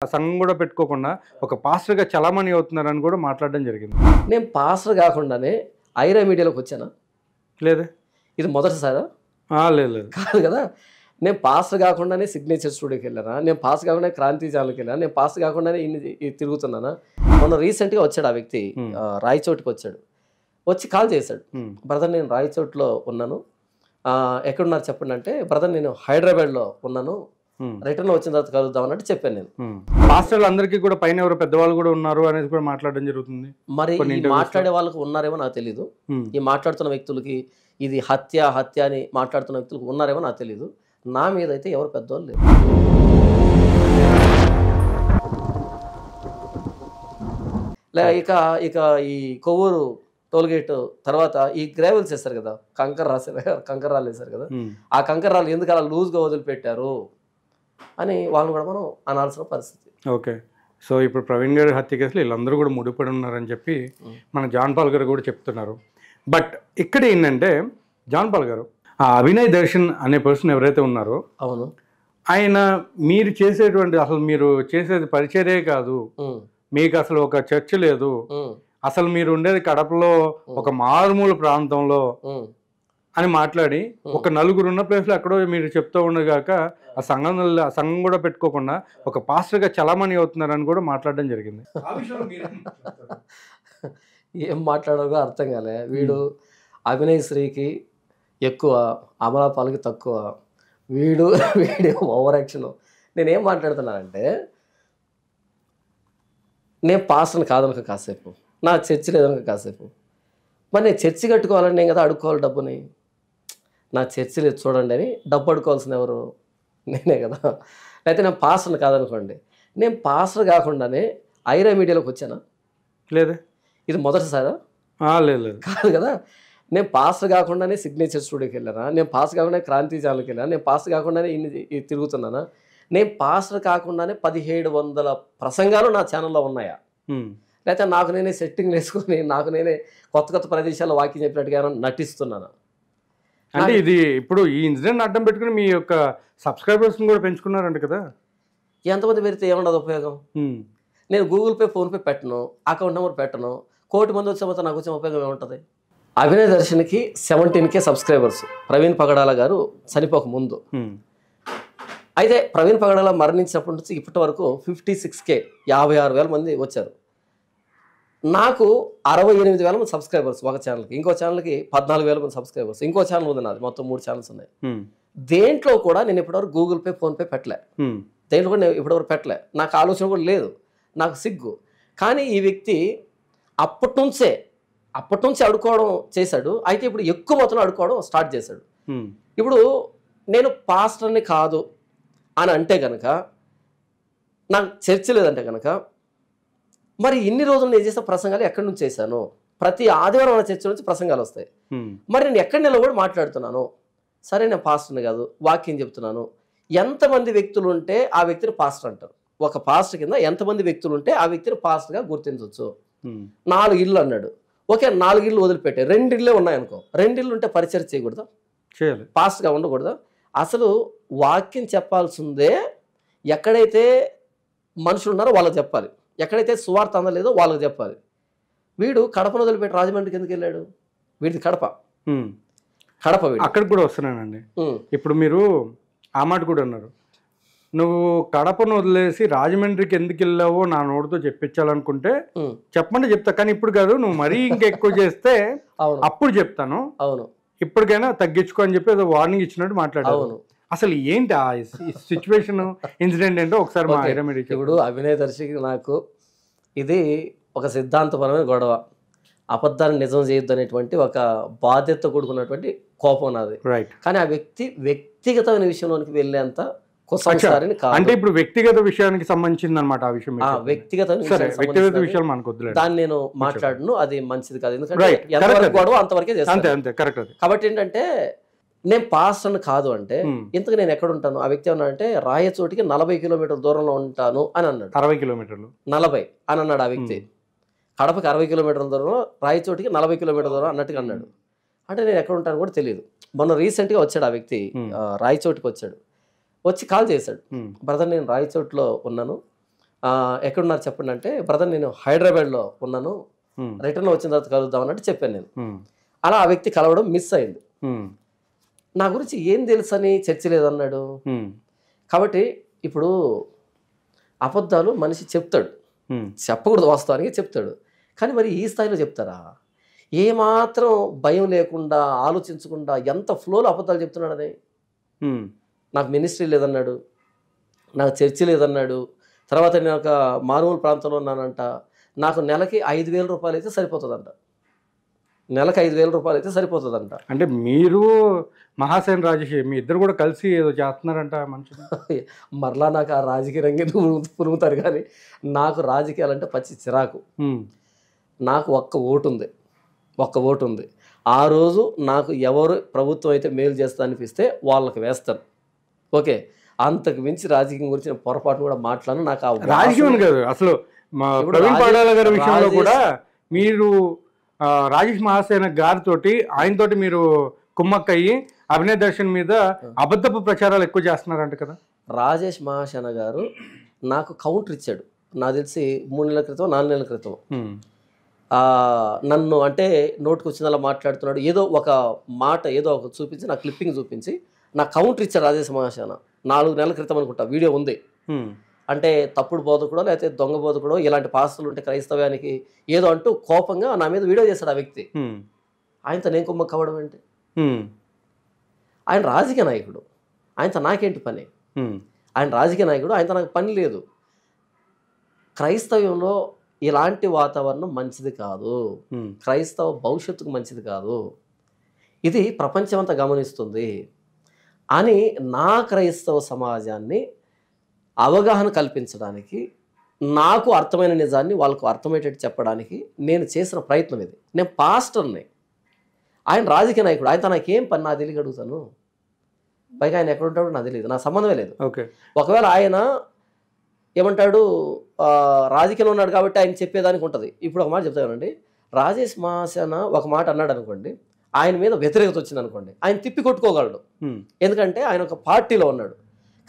సంఘం కూడా పెట్టుకోకుండా ఒక పాస్టర్‌గా చలామణి అవుతున్నారని కూడా మాట్లాడడం జరిగింది. నేను పాస్టర్ కాకుండానే ఐరా మీడియాలోకి వచ్చానా? లేదే? ఇది మొదటిసారా? లేదు లేదు. కాదు కదా! నేను పాస్టర్ కాకుండానే సిగ్నేచర్ స్టూడియోకి వెళ్ళానా? నేను పాస్టర్ కాకుండా క్రాంతి ఛానల్‌కి వెళ్ళానా? నేను పాస్టర్ కాకుండానే ఇన్ని తిరుగుతున్నానా? మొన్న రీసెంట్‌గా వచ్చాడు ఆ వ్యక్తి, రాయచోటికి వచ్చాడు. వచ్చి కాల్ చేశాడు. బ్రదర్ నేను రాయచోటిలో ఉన్నాను, ఎక్కడున్నారు చెప్పండి అంటే, బ్రదర్ నేను హైదరాబాద్లో ఉన్నాను, రిటర్న్ వచ్చిన తర్వాత కలుద్దాం అన్నట్టు చెప్పాను నేను. పాస్టర్లు అందరికీ కూడా పైన ఎవరో పెద్దవాళ్ళు కూడా ఉన్నారు అనేది కూడా మాట్లాడడం జరుగుతుంది. మరి ఈ మాట్లాడే వాళ్ళకి ఉన్నారేమో నాకు తెలీదు. ఈ మాట్లాడుతున్న వ్యక్తులకి ఇది హత్య అని మాట్లాడుతున్న వ్యక్తులకు ఉన్నారేమో నాకు తెలీదు. నా మీద అయితే ఎవరు పెద్దవాళ్ళు లేరు. ఇక ఈ కొవ్వూరు టోల్గేట్ తర్వాత ఈ గ్రావెల్స్ వేస్తారు కదా, కంకర్రాలు వేశారు కదా, ఆ కంకర్రాలు ఎందుకు అలా లూజ్గా వదిలిపెట్టారు అని వాళ్ళని కూడా మనం అనాల్సిన పరిస్థితి. ఓకే, సో ఇప్పుడు ప్రవీణ్ గారి హత్య కేసులో వీళ్ళందరూ కూడా ముడిపడి ఉన్నారని చెప్పి మన జాన్ పాల్ గారు కూడా చెప్తున్నారు. బట్ ఇక్కడ ఏంటంటే జాన్ పాల్ గారు, ఆ అభినయ్ దర్శన్ అనే పర్సన్ ఎవరైతే ఉన్నారో, అవును, ఆయన మీరు చేసేటువంటి అసలు మీరు చేసేది పరిచర్యే కాదు, మీకు అసలు ఒక చర్చ్ లేదు, అసలు మీరు ఉండేది కడపలో ఒక మారుమూల ప్రాంతంలో అని మాట్లాడి ఒక నలుగురు ఉన్న ప్లేస్లో ఎక్కడో మీరు చెప్తూ ఉండగాక ఆ సంఘం కూడా పెట్టుకోకుండా ఒక పాస్టర్గా చలామణి అవుతున్నారని కూడా మాట్లాడడం జరిగింది. ఏం మాట్లాడాలో అర్థం కాలే. వీడు అభినయ్ శ్రీకి ఎక్కువ, అమలాపాలకి తక్కువ, వీడి ఓవర్ యాక్షన్. నేనేం మాట్లాడుతున్నానంటే, నేను పాస్టర్ని కాదనక కాసేపు, నా చర్చి లేదనక కాసేపు, మరి నేను చర్చి కట్టుకోవాలని నేను కదా అడుక్కోవాలి డబ్బుని. నా చర్చి లేదు చూడండి అని డబ్బు అడుకోవాల్సింది ఎవరు? నేనే కదా. లేకపోతే నేను పాస్టర్ని కాదనుకోండి, నేను పాస్టర్ కాకుండానే ఐరా మీడియాలోకి వచ్చానా? లేదే? ఇది మొదటిసారా? లేదు లేదు. కాదు కదా. నేను పాస్టర్ కాకుండానే సిగ్నేచర్ స్టూడియోకి వెళ్ళానా? నేను పాస్టర్ కాకుండా క్రాంతి ఛానల్కి వెళ్ళానా? నేను పాస్టర్ కాకుండానే ఇన్ని తిరుగుతున్నానా? నేను పాస్టర్ కాకుండానే 1700 ప్రసంగాలు నా ఛానల్లో ఉన్నాయా? లేకపోతే నాకు నేనే సెట్టింగ్ వేసుకొని నాకు నేనే కొత్త ప్రదేశాల్లో వాక్యం చెప్పినట్టుగా నటిస్తున్నాను? అంటే ఇది ఇప్పుడు ఈ ఇన్సిడెంట్ అడ్డం పెట్టుకుని మీ యొక్క సబ్స్క్రైబర్స్ని కూడా పెంచుకున్నారంట కదా. ఎంతమంది పెడితే ఏమన్నది ఉపయోగం? నేను గూగుల్ పే, ఫోన్పే పెట్టను, అకౌంట్ నెంబర్ పెట్టను, 1 కోటి మంది వచ్చే నాకు వచ్చే ఉపయోగం ఏముంటుంది? అభినయ్ దర్శన్కి 17K సబ్స్క్రైబర్స్ ప్రవీణ్ పగడాల గారు చనిపోక ముందు. అయితే ప్రవీణ్ పగడాల మరణించినప్పటి నుంచి ఇప్పటి వరకు 56K 56,000 మంది వచ్చారు. నాకు 68,000 మంది సబ్స్క్రైబర్స్ ఒక ఛానల్కి, ఇంకో ఛానల్కి 14,000 మంది సబ్స్క్రైబర్స్, ఇంకో ఛానల్ ఉంది నాది, మొత్తం 3 ఛానల్స్ ఉన్నాయి. దేంట్లో కూడా నేను ఇప్పటివరకు గూగుల్ పే, ఫోన్పే పెట్టలే. దేంట్లో కూడా నేను ఇప్పటివరకు పెట్టలే. నాకు ఆలోచన కూడా లేదు, నాకు సిగ్గు. కానీ ఈ వ్యక్తి అప్పటి నుంచి అడుకోవడం చేశాడు. అయితే ఇప్పుడు ఎక్కువ మొత్తంలో అడుకోవడం స్టార్ట్ చేశాడు. ఇప్పుడు నేను పాస్టర్ని కాదు అని అంటే కనుక, నాకు చర్చ లేదంటే కనుక, మరి ఇన్ని రోజులు నేను చేసిన ప్రసంగాలు ఎక్కడి నుంచి చేశాను? ప్రతి ఆదివారం నా చర్చ నుంచి ప్రసంగాలు వస్తాయి. మరి నేను ఎక్కడి నిలబడి మాట్లాడుతున్నాను? సరే నేను పాస్టర్ని కాదు, వాక్యం చెప్తున్నాను. ఎంతమంది వ్యక్తులు ఉంటే ఆ వ్యక్తిని పాస్టర్ అంటారు? ఒక పాస్టర్ కింద ఎంతమంది వ్యక్తులు ఉంటే ఆ వ్యక్తిని పాస్టర్గా గుర్తించవచ్చు? 4 ఇళ్ళు అన్నాడు. ఓకే, 4 ఇళ్ళు వదిలిపెట్టే 2 ఇళ్ళే ఉన్నాయనుకో, 2 ఇళ్ళు ఉంటే పరిచయం చేయకూడదా? చేయాలి. పాస్టర్గా ఉండకూడదా? అసలు వాక్యం చెప్పాల్సిందే ఎక్కడైతే మనుషులు ఉన్నారో వాళ్ళకి చెప్పాలి, ఎక్కడైతే సువార్త అందలేదో వాళ్ళకి చెప్పాలి. వీడు కడపను వదిలిపెట్టి రాజమండ్రికి ఎందుకు వెళ్ళాడు? వీడిది కడప. అక్కడికి కూడా వస్తున్నానండి. ఇప్పుడు మీరు ఆ మాట కూడా అన్నారు, నువ్వు కడపను వదిలేసి రాజమండ్రికి ఎందుకు వెళ్ళావో నా నోటితో చెప్పించాలనుకుంటే చెప్పమంటే చెప్తా, కానీ ఇప్పుడు కాదు, నువ్వు మరీ ఇంకెక్కువ చేస్తే అప్పుడు చెప్తాను, అవును ఇప్పటికైనా తగ్గించుకో అని చెప్పి వార్నింగ్ ఇచ్చినట్టు మాట్లాడావు. అసలు ఏంటి ఆ సిచ్యువేషన్, ఇన్సిడెంట్ ఏంటో ఒకసారి మా ఐరా మీడియా. ఇప్పుడు అభినయ్ దర్శకి నాకు ఇది ఒక సిద్ధాంతపరమైన గొడవ, అబద్ధాన్ని నిజం చేయొద్దు అనేటువంటి ఒక బాధ్యత కూడుకున్నటువంటి కోపం నాది. రైట్. కానీ ఆ వ్యక్తిగతమైన విషయంలోనికి వెళ్ళేంత కుసంసారిని కాదు. అంటే ఇప్పుడు వ్యక్తిగత విషయానికి సంబంధించింది అనమాట ఆ విషయం. వ్యక్తిగత విషయాలు మనకు వద్దులేదు, దాన్ని నేను మాట్లాడను, అది మంచిది కాదు. ఎందుకంటే ఎంతవరకు గొడవ అంతవరకే చేస్తాను. కాబట్టి ఏంటంటే, నేను పాస్టర్ని కాదు అంటే ఇంతకు నేను ఎక్కడ ఉంటాను? ఆ వ్యక్తి ఏమన్నాడంటే, రాయచోటికి 40 కిలోమీటర్ల దూరంలో ఉంటాను అని అన్నాడు. 60 కిలోమీటర్లు 40 అని అన్నాడు ఆ వ్యక్తి. కడపకి 60 కిలోమీటర్ల దూరం, రాయచోటికి 40 కిలోమీటర్ల దూరం అన్నట్టుగా అన్నాడు. అంటే నేను ఎక్కడ ఉంటాను కూడా తెలియదు. మొన్న రీసెంట్గా వచ్చాడు ఆ వ్యక్తి, రాయచోటికి వచ్చాడు. వచ్చి కాల్ చేశాడు, బ్రదర్ నేను రాయచోట్లో ఉన్నాను, ఎక్కడున్నారు చెప్పండి అంటే, బ్రదర్ నేను హైదరాబాద్లో ఉన్నాను, ఉమ్, రిటర్న్ వచ్చిన తర్వాత కలుద్దాం అన్నట్టు చెప్పాను నేను. ఉమ్, అలా ఆ వ్యక్తి కలవడం మిస్ అయింది. ఉమ్, నా గురించి ఏం తెలుసు అని చర్చ లేదన్నాడు. ఉమ్, కాబట్టి ఇప్పుడు అబద్ధాలు మనిషి చెప్తాడు, ఉమ్, చెప్పకూడదు వాస్తవానికి చెప్తాడు, కానీ మరి ఈ స్థాయిలో చెప్తారా? ఏమాత్రం భయం లేకుండా ఆలోచించకుండా ఎంత ఫ్లోలో అబద్ధాలు చెప్తున్నాడు. అది ఉమ్, నాకు మినిస్ట్రీ లేదన్నాడు, నాకు చర్చి లేదన్నాడు, తర్వాత నేను ఒక మారుమూల ప్రాంతంలో ఉన్నానంట, నాకు నెలకి 5,000 రూపాయలు అయితే సరిపోతుందంట, నెలకు 5,000 రూపాయలు అయితే సరిపోతుందంట. అంటే మీరు మహాసేన్ రాజేష్ మీ ఇద్దరు కూడా కలిసి ఏదో చేస్తున్నారంట మనుషులు. మరలా నాకు ఆ రాజకీయ రంగం పురుగుతారు, కానీ నాకు రాజకీయాలంటే పచ్చి చిరాకు. ఉమ్, నాకు ఒక్క ఓటు ఉంది. ఆ రోజు నాకు ఎవరు ప్రభుత్వం అయితే మేలు చేస్తా అనిపిస్తే వాళ్ళకి వేస్తాను. ఓకే, అంతకు మించి రాజకీయం గురించి నేను పొరపాటు కూడా మాట్లాడను. నాకు ఆ రాజకీయం కాదు అసలు. మా ప్రవీణ్ పాడాల గారి విషయంలో కూడా మీరు రాజేష్ మహాసేన గారితోటి ఆయనతోటి మీరు కుమ్మక్కయ్యి అభినయ్ దర్శన్ మీద అబద్ధపు ప్రచారాలు ఎక్కువ చేస్తున్నారంట కదా. రాజేష్ మహాసేన గారు నాకు కౌంటర్ ఇచ్చాడు, నాకు తెలిసి 3 నెలల క్రితం 4 నెలల క్రితం. నన్ను అంటే నోటుకు వచ్చినలా మాట్లాడుతున్నాడు, ఏదో ఒక మాట ఏదో ఒక చూపించి, నా క్లిప్పింగ్ చూపించి నాకు కౌంటర్ ఇచ్చాడు రాజేష్ మహాసేన. 4 నెలల క్రితం అనుకుంటా, వీడియో ఉంది. అంటే తప్పుడు బోధకుడో లేకపోతే దొంగ బోధకుడో, ఇలాంటి పాస్టర్లు ఉంటే క్రైస్తవ్యానికి ఏదో అంటూ కోపంగా నా మీద వీడియో చేశాడు ఆ వ్యక్తి. ఆయనతో నేను కుమ్మక్క అవ్వడం ఏంటి? ఆయన రాజకీయ నాయకుడు, ఆయనతో నాకేంటి పని? ఆయన రాజకీయ నాయకుడు, ఆయనతో నాకు పని లేదు. క్రైస్తవ్యంలో ఇలాంటి వాతావరణం మంచిది కాదు, క్రైస్తవ భవిష్యత్తుకు మంచిది కాదు, ఇది ప్రపంచమంతా గమనిస్తుంది అని నా క్రైస్తవ సమాజాన్ని అవగాహన కల్పించడానికి, నాకు అర్థమైన నిజాన్ని వాళ్ళకు అర్థమయ్యేటట్టు చెప్పడానికి నేను చేసిన ప్రయత్నం ఇది. నేను పాస్టర్ని, ఆయన రాజకీయ నాయకుడు, ఆయనతో నాకేం పని? నాకు తెలియక అడుగుతాను. పైగా ఆయన ఎక్కడ ఉంటాడో నాకు తెలియదు, నా సంబంధమే లేదు. ఓకే, ఒకవేళ ఆయన ఏమంటాడు, రాజకీయంలో ఉన్నాడు కాబట్టి ఆయన చెప్పేదానికి ఉంటుంది. ఇప్పుడు ఒక మాట చెప్తానండి, రాజేష్ మహాసేన ఒక మాట అన్నాడు అనుకోండి, ఆయన మీద వ్యతిరేకత వచ్చింది అనుకోండి, ఆయన తిప్పి కొట్టుకోగలడు, ఎందుకంటే ఆయన ఒక పార్టీలో ఉన్నాడు.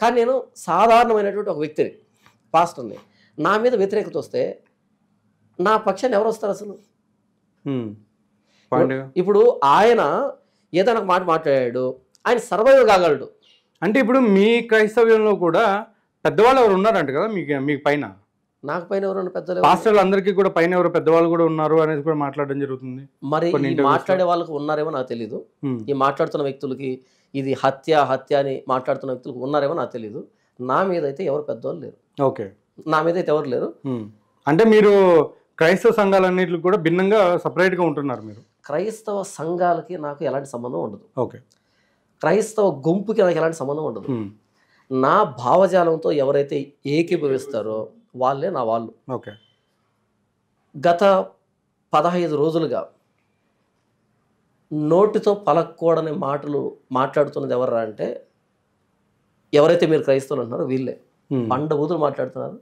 కానీ నేను సాధారణమైనటువంటి ఒక వ్యక్తిని, పాస్టర్ని, నా మీద వ్యతిరేకత వస్తే నా పక్షాన్ని ఎవరు వస్తారు అసలు? ఇప్పుడు ఆయన ఏదైనా ఒక మాట మాట్లాడాడు, ఆయన సర్వైవ్ కాగలడు. అంటే ఇప్పుడు మీ క్రైస్తవ్యంలో కూడా పెద్దవాళ్ళు ఎవరు ఉన్నారంట కదా మీకు పైన? నాకు పైన ఎవరైనా పెద్దలు, పాస్టర్లు అందరికీ కూడా పైన ఎవరు పెద్దవాళ్ళు కూడా ఉన్నారు అనేది కూడా మాట్లాడడం జరుగుతుంది. మరి మాట్లాడే వాళ్ళకి ఉన్నారేమో నాకు తెలీదు, ఈ మాట్లాడుతున్న వ్యక్తులకి ఇది హత్య అని మాట్లాడుతున్న వ్యక్తులకు ఉన్నారేమో నాకు తెలీదు. నా మీద అయితే ఎవరు పెద్దవాళ్ళు లేరు. ఓకే, నా మీద అయితే ఎవరు లేరు. అంటే మీరు క్రైస్తవ సంఘాలన్నింటికి కూడా భిన్నంగా సపరేట్గా ఉంటున్నారు మీరు? క్రైస్తవ సంఘాలకి నాకు ఎలాంటి సంబంధం ఉండదు. ఓకే, క్రైస్తవ గుంపుకి నాకు ఎలాంటి సంబంధం ఉండదు. నా భావజాలంతో ఎవరైతే ఏకీభవిస్తారో వాళ్ళే నా వాళ్ళు. ఓకే, గత 15 రోజులుగా నోటితో పలకూడని మాటలు మాట్లాడుతున్నది ఎవరా అంటే, ఎవరైతే మీరు క్రైస్తవులు అంటున్నారో వీళ్ళే. పండ ఊదులు మాట్లాడుతున్నారు.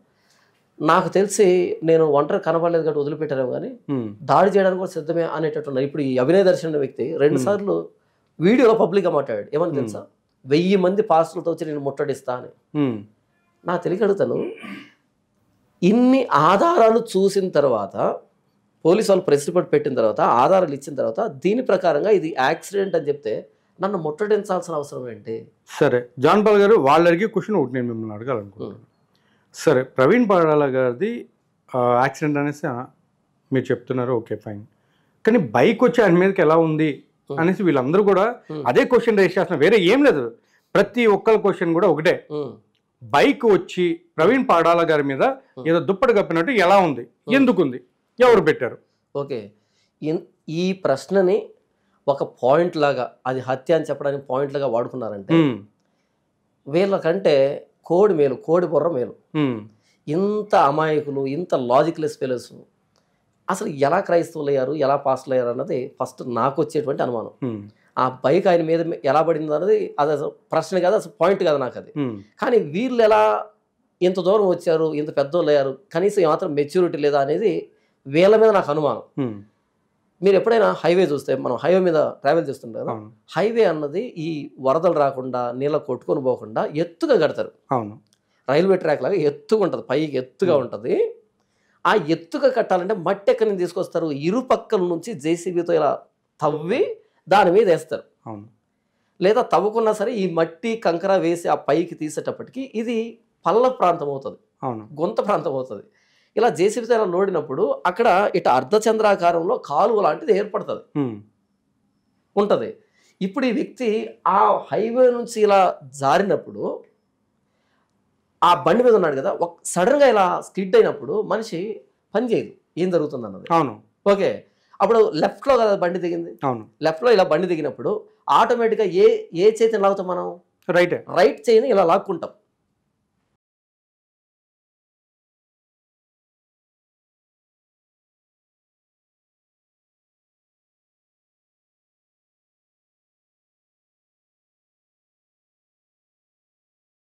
నాకు తెలిసి నేను ఒంటరి కనబడలేదు కాబట్టి వదిలిపెట్టారేమో, కానీ దాడి చేయడానికి కూడా సిద్ధమే అనేటట్టున్నారు. ఇప్పుడు ఈ అభినయ్ దర్శన్ అనే వ్యక్తి 2 సార్లు వీడియోలో పబ్లిక్గా మాట్లాడాడు. ఏమని తెలుసా? 1000 మంది పాస్టర్లతో వచ్చి నేను ముట్టడిస్తా అని. నాకు తెలియక అడుగుతాను, ఇన్ని ఆధారాలు చూసిన తర్వాత, పోలీసు వాళ్ళు ప్రెస్ రిపోర్ట్ పెట్టిన తర్వాత, ఆధారాలు ఇచ్చిన తర్వాత, దీని ప్రకారంగా ఇది యాక్సిడెంట్ అని చెప్తే నన్ను ముట్టడించాల్సిన అవసరం ఏంటి? సరే జాన్ పాల్ గారు, వాళ్ళు అడిగే క్వశ్చన్ ఒకటి నేను మిమ్మల్ని అడగాలనుకుంటున్నాను. సరే, ప్రవీణ్ పాడాల గారిది యాక్సిడెంట్ అనేసి మీరు చెప్తున్నారు, ఓకే ఫైన్. కానీ బైక్ వచ్చి ఆయన మీదకి ఎలా ఉంది అనేసి వీళ్ళందరూ కూడా అదే క్వశ్చన్ రేస్ చేస్తున్నారు. వేరే ఏం లేదు, ప్రతి ఒక్కరి క్వశ్చన్ కూడా ఒకటే, బైక్ వచ్చి ప్రవీణ్ పాడాల గారి మీద ఏదో దుప్పటి కప్పినట్టు ఎలా ఉంది, ఎందుకుంది, ఎవరు పెట్టారు? ఓకే, ఈ ప్రశ్నని ఒక పాయింట్ లాగా, అది హత్య అని చెప్పడానికి పాయింట్ లాగా వాడుకున్నారంటే, వీళ్ళకంటే కోడి మేలు, కోడి బుర్ర మేలు. ఇంత అమాయకులు, ఇంత లాజిక్లెస్ ఫెలోస్ అసలు ఎలా క్రైస్తవులు అయ్యారు, ఎలా పాస్టర్లు అయ్యారు అన్నది ఫస్ట్ నాకు వచ్చేటువంటి అనుమానం. ఆ బైక్ ఆయన మీద ఎలా పడింది అన్నది అది అసలు ప్రశ్న కాదు, అసలు పాయింట్ కాదు నాకు అది. కానీ వీళ్ళు ఎలా ఇంత దూరం వచ్చారు, ఇంత పెద్దోళ్ళు అయ్యారు, కనీసం ఏమాత్రం మెచ్యూరిటీ లేదా అనేది వీళ్ళ మీద నాకు అనుమానం. మీరు ఎప్పుడైనా హైవే చూస్తే, మనం హైవే మీద ట్రావెల్ చేస్తుంటాం కదా, హైవే అన్నది ఈ వరదలు రాకుండా, నీళ్ళ కొట్టుకొని పోకుండా ఎత్తుగా కడతారు. రైల్వే ట్రాక్ లాగా ఎత్తుగా ఉంటుంది, పైకి ఎత్తుగా ఉంటుంది. ఆ ఎత్తుగా కట్టాలంటే మట్టి ఎక్కడి నుంచి తీసుకొస్తారు? ఇరు పక్కల నుంచి జేసీబీతో ఇలా తవ్వి దాని మీద వేస్తారు. అవును. లేదా తవ్వుకున్నా సరే ఈ మట్టి కంకర వేసి ఆ పైకి తీసేటప్పటికి ఇది పల్ల ప్రాంతం అవుతుంది, అవును. గుంత ప్రాంతం అవుతుంది. ఇలా జేసీబీతో ఇలా లోడినప్పుడు అక్కడ ఇటు అర్ధచంద్రాకారంలో కాలువ లాంటిది ఏర్పడుతుంది, ఉంటుంది. ఇప్పుడు ఈ వ్యక్తి ఆ హైవే నుంచి ఇలా జారినప్పుడు ఆ బండి మీద ఉన్నాడు కదా, సడన్గా ఇలా స్కిడ్ అయినప్పుడు మనిషి పని చేయదు, ఏం జరుగుతుంది అన్నది. అవును. ఓకే, అప్పుడు లెఫ్ట్లో కదా బండి దిగింది, అవును. లెఫ్ట్లో ఇలా బండి దిగినప్పుడు ఆటోమేటిక్గా ఏ చేతిని లాగుతాం మనం? రైట్. రైట్ చేయిని ఇలా లాక్కుంటాం.